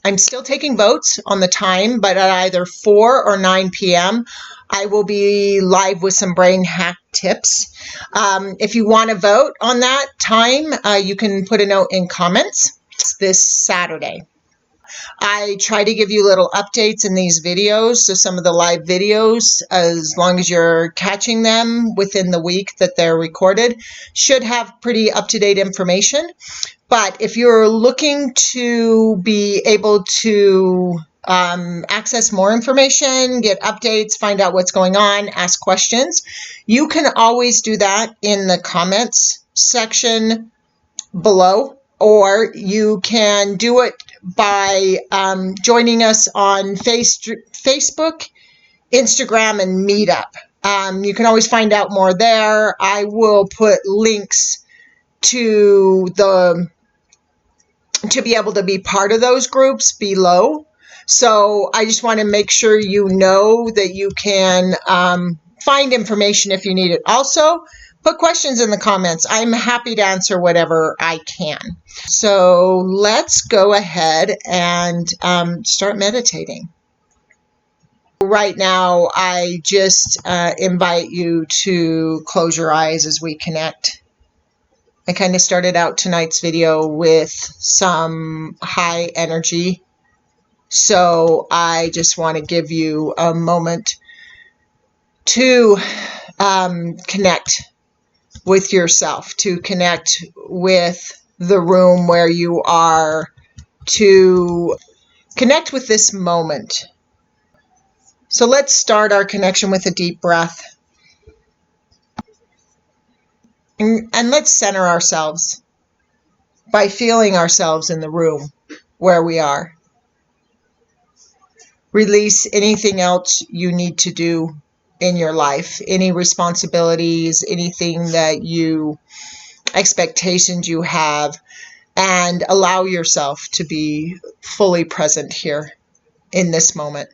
I'm still taking votes on the time, but at either 4 or 9 p.m., I will be live with some brain hack tips. If you want to vote on that time, you can put a note in comments. It's this Saturday. I try to give you little updates in these videos. So some of the live videos, as long as you're catching them within the week that they're recorded, should have pretty up-to-date information. But if you're looking to be able to access more information, get updates, find out what's going on, ask questions, you can always do that in the comments section below, or you can do it by joining us on Facebook, Instagram, and Meetup. You can always find out more there. I will put links to be able to be part of those groups below. So I just want to make sure you know that you can find information if you need it. Also, put questions in the comments. I'm happy to answer whatever I can. So let's go ahead and start meditating. Right now, I just invite you to close your eyes as we connect. I kind of started out tonight's video with some high energy, so I just want to give you a moment to connect with yourself, to connect with the room where you are, to connect with this moment. So let's start our connection with a deep breath. And let's center ourselves by feeling ourselves in the room where we are. Release anything else you need to do in your life, any responsibilities, anything that expectations you have, and allow yourself to be fully present here in this moment.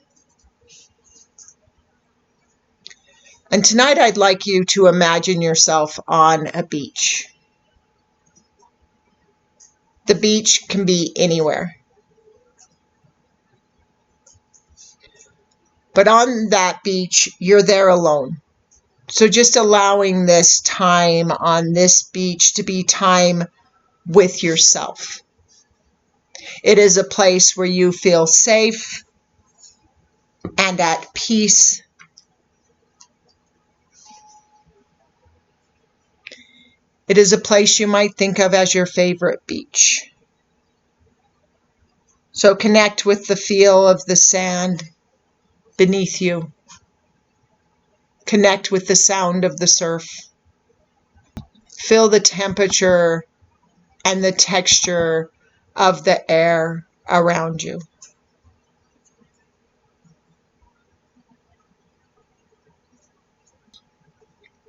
And tonight I'd like you to imagine yourself on a beach. The beach can be anywhere. But on that beach, you're there alone. So just allowing this time on this beach to be time with yourself. It is a place where you feel safe and at peace. It is a place you might think of as your favorite beach. So connect with the feel of the sand beneath you. Connect with the sound of the surf. Feel the temperature and the texture of the air around you.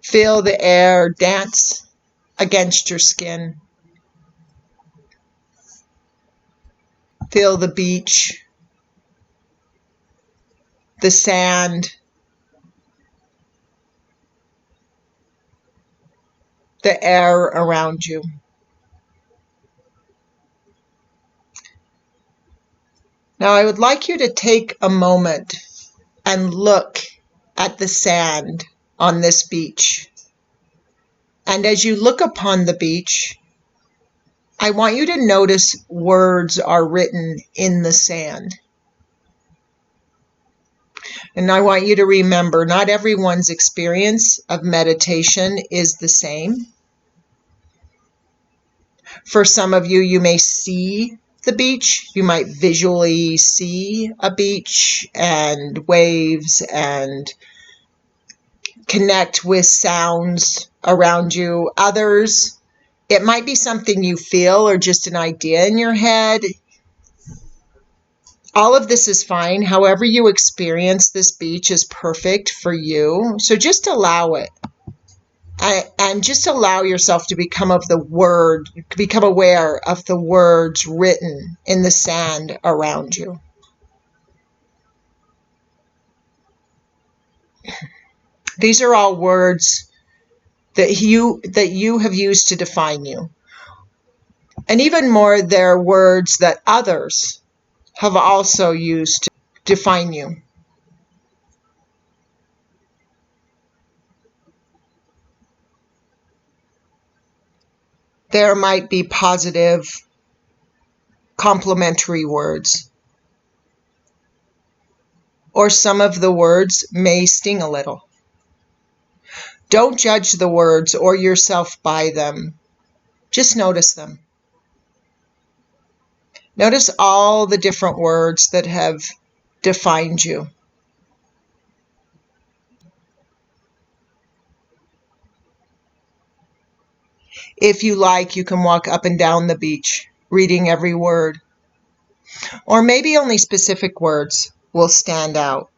Feel the air dance against your skin. Feel the beach, the sand, the air around you. Now I would like you to take a moment and look at the sand on this beach. And as you look upon the beach, I want you to notice words are written in the sand. And I want you to remember, not everyone's experience of meditation is the same. For some of you, you may see the beach. You might visually see a beach and waves and connect with sounds around you. Others, it might be something you feel or just an idea in your head. All of this is fine. However you experience this beach is perfect for you. So just allow it. And just allow yourself to become aware of the words written in the sand around you. These are all words that you have used to define you. And even more, they're words that others have also used to define you. There might be positive, complimentary words, or some of the words may sting a little. Don't judge the words or yourself by them. Just notice them. Notice all the different words that have defined you. If you like, you can walk up and down the beach, reading every word. Or maybe only specific words will stand out.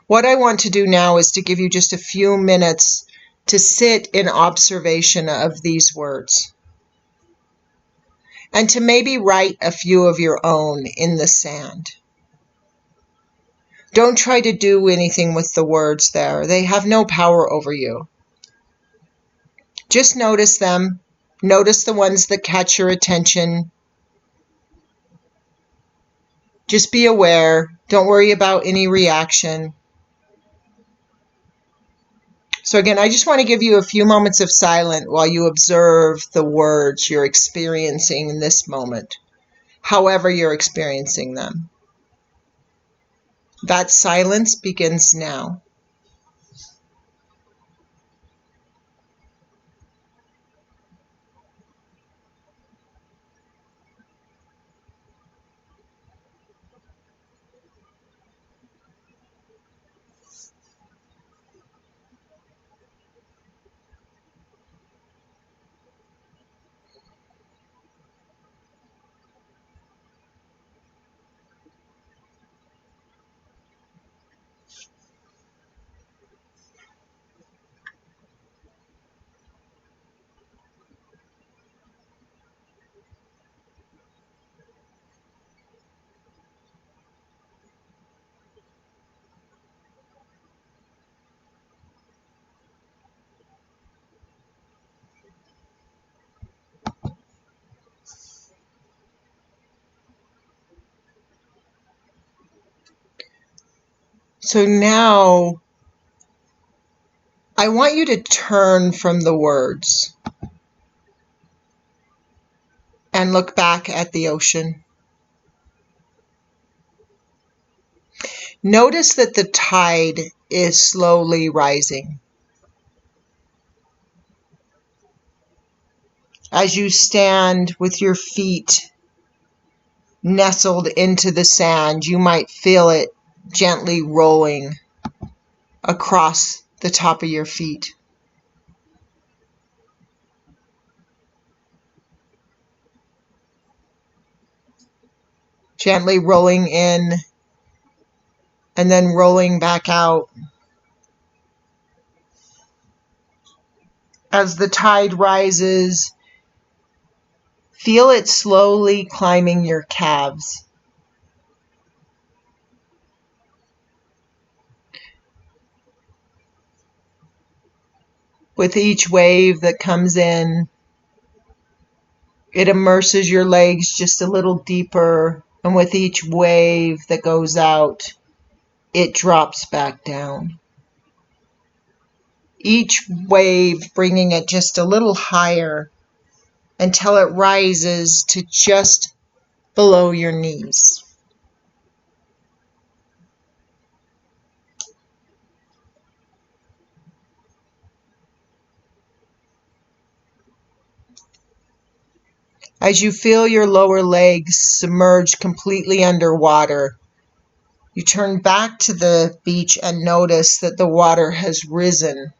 What I want to do now is to give you just a few minutes to sit in observation of these words, and to maybe write a few of your own in the sand. Don't try to do anything with the words there. They have no power over you. Just notice them. Notice the ones that catch your attention. Just be aware. Don't worry about any reaction. So again, I just want to give you a few moments of silence while you observe the words you're experiencing in this moment, however you're experiencing them. That silence begins now. So now I want you to turn from the words and look back at the ocean. Notice that the tide is slowly rising. As you stand with your feet nestled into the sand, you might feel it gently rolling across the top of your feet. Gently rolling in and then rolling back out. As the tide rises, feel it slowly climbing your calves. With each wave that comes in, it immerses your legs just a little deeper, and with each wave that goes out, it drops back down. Each wave bringing it just a little higher until it rises to just below your knees. As you feel your lower legs submerge completely underwater, you turn back to the beach and notice that the water has risen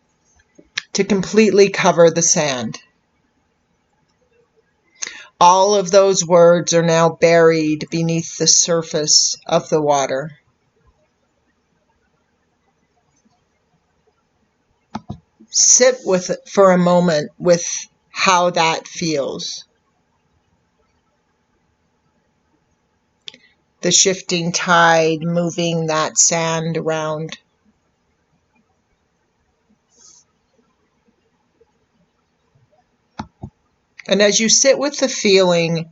to completely cover the sand. All of those words are now buried beneath the surface of the water. Sit with it for a moment with how that feels. The shifting tide moving that sand around. And as you sit with the feeling,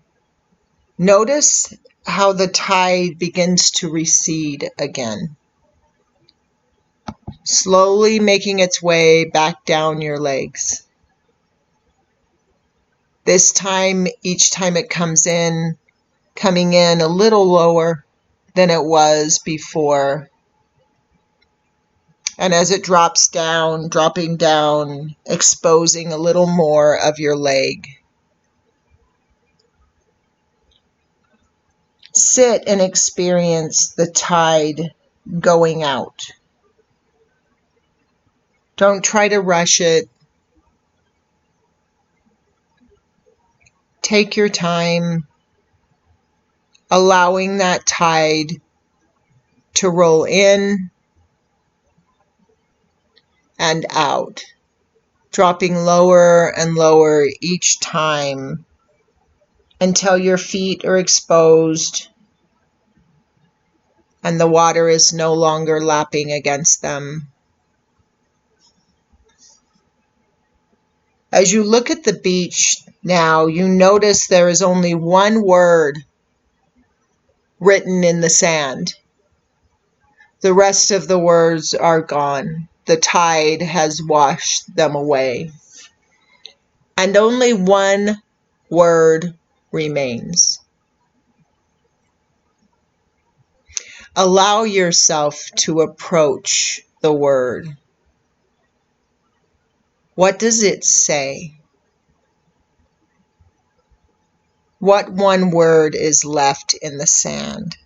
notice how the tide begins to recede again, slowly making its way back down your legs. This time, each time it comes in, coming in a little lower than it was before. And as it drops down, dropping down, exposing a little more of your leg. Sit and experience the tide going out. Don't try to rush it. Take your time, allowing that tide to roll in and out, dropping lower and lower each time until your feet are exposed and the water is no longer lapping against them. As you look at the beach now, you notice there is only one word written in the sand. The rest of the words are gone. The tide has washed them away. And only one word remains. Allow yourself to approach the word. What does it say? What one word is left in the sand?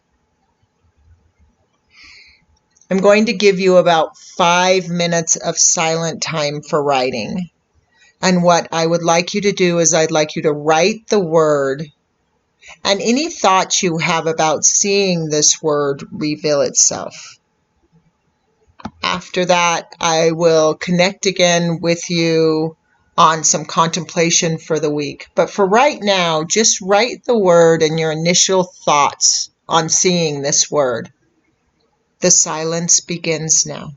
I'm going to give you about 5 minutes of silent time for writing. And what I would like you to do is I'd like you to write the word and any thoughts you have about seeing this word reveal itself. After that, I will connect again with you on some contemplation for the week. But for right now, just write the word and your initial thoughts on seeing this word. The silence begins now.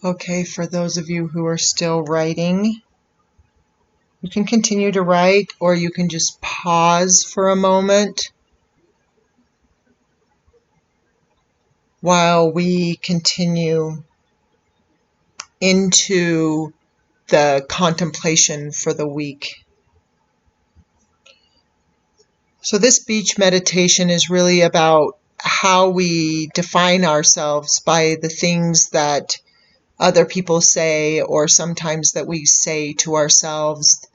Okay, for those of you who are still writing, you can continue to write, or you can just pause for a moment while we continue into the contemplation for the week. So this beach meditation is really about how we define ourselves by the things that other people say, or sometimes that we say to ourselves,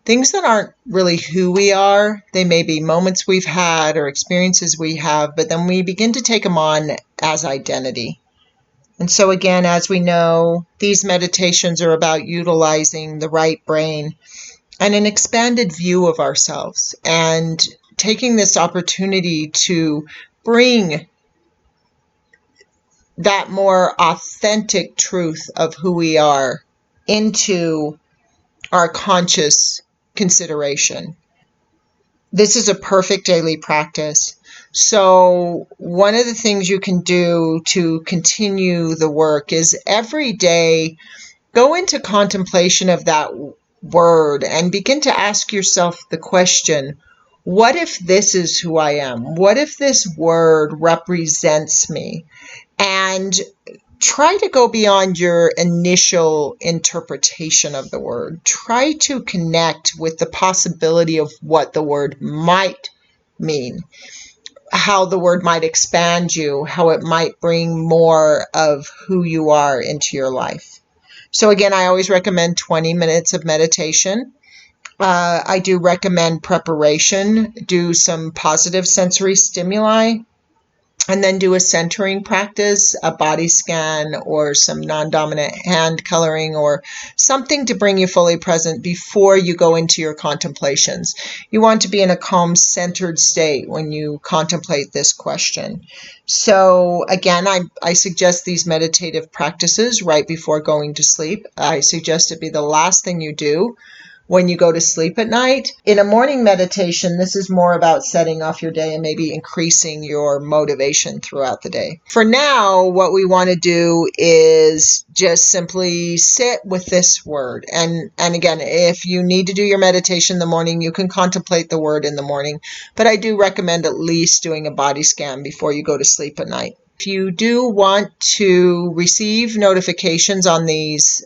things that aren't really who we are. They may be moments we've had or experiences we have, but then we begin to take them on as identity. And so again, as we know, these meditations are about utilizing the right brain and an expanded view of ourselves, and taking this opportunity to bring that more authentic truth of who we are into our conscious consideration. This is a perfect daily practice. So one of the things you can do to continue the work is every day go into contemplation of that word and begin to ask yourself the question, what if this is who I am? What if this word represents me? And try to go beyond your initial interpretation of the word. Try to connect with the possibility of what the word might mean, how the word might expand you, how it might bring more of who you are into your life. So again, I always recommend 20 minutes of meditation. I do recommend preparation, do some positive sensory stimuli, and then do a centering practice, a body scan, or some non-dominant hand coloring, or something to bring you fully present before you go into your contemplations. You want to be in a calm, centered state when you contemplate this question. So again, I suggest these meditative practices right before going to sleep. I suggest it be the last thing you do when you go to sleep at night. In a morning meditation, this is more about setting off your day and maybe increasing your motivation throughout the day. For now, what we want to do is just simply sit with this word. And again, if you need to do your meditation in the morning, you can contemplate the word in the morning. But I do recommend at least doing a body scan before you go to sleep at night. If you do want to receive notifications on these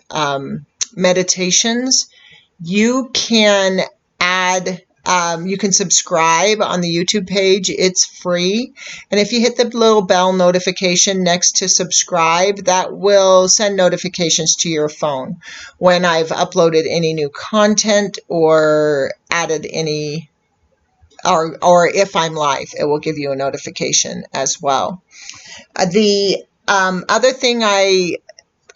meditations, you can you can subscribe on the YouTube page. It's free. And if you hit the little bell notification next to subscribe, that will send notifications to your phone when I've uploaded any new content or added any, or if I'm live, it will give you a notification as well. The other thing I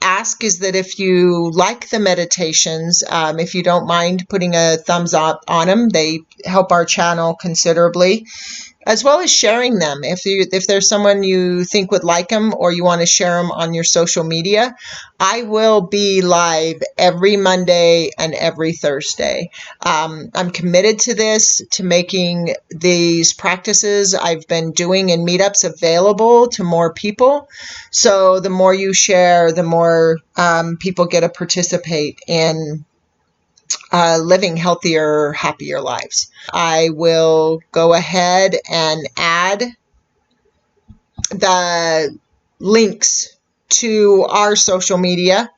ask is that if you like the meditations, if you don't mind putting a thumbs up on them, they help our channel considerably, as well as sharing them. If there's someone you think would like them, or you want to share them on your social media, I will be live every Monday and every Thursday. I'm committed to this, to making these practices I've been doing in meetups available to more people. So the more you share, the more people get to participate in living healthier, happier lives. I will go ahead and add the links to our social media,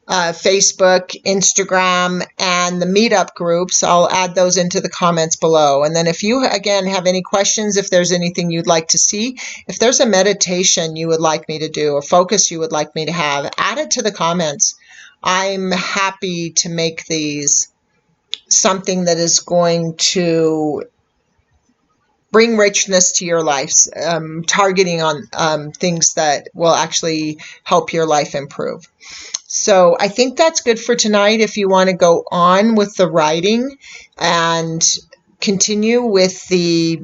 Facebook, Instagram, and the meetup groups. I'll add those into the comments below. And then if you, again, have any questions, if there's anything you'd like to see, if there's a meditation you would like me to do, a focus you would like me to have, add it to the comments. I'm happy to make these something that is going to bring richness to your lives, targeting on things that will actually help your life improve. So I think that's good for tonight. If you want to go on with the writing and continue with the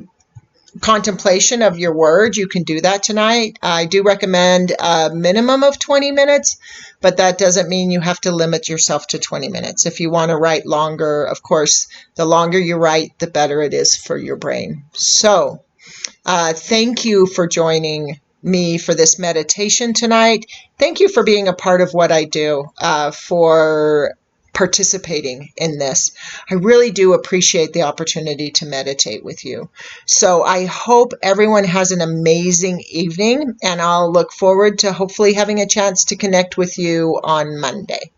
contemplation of your words, you can do that tonight. I do recommend a minimum of 20 minutes, but that doesn't mean you have to limit yourself to 20 minutes. If you want to write longer, of course, the longer you write, the better it is for your brain. So thank you for joining me for this meditation tonight. Thank you for being a part of what I do, for participating in this. I really do appreciate the opportunity to meditate with you. So I hope everyone has an amazing evening, and I'll look forward to hopefully having a chance to connect with you on Monday.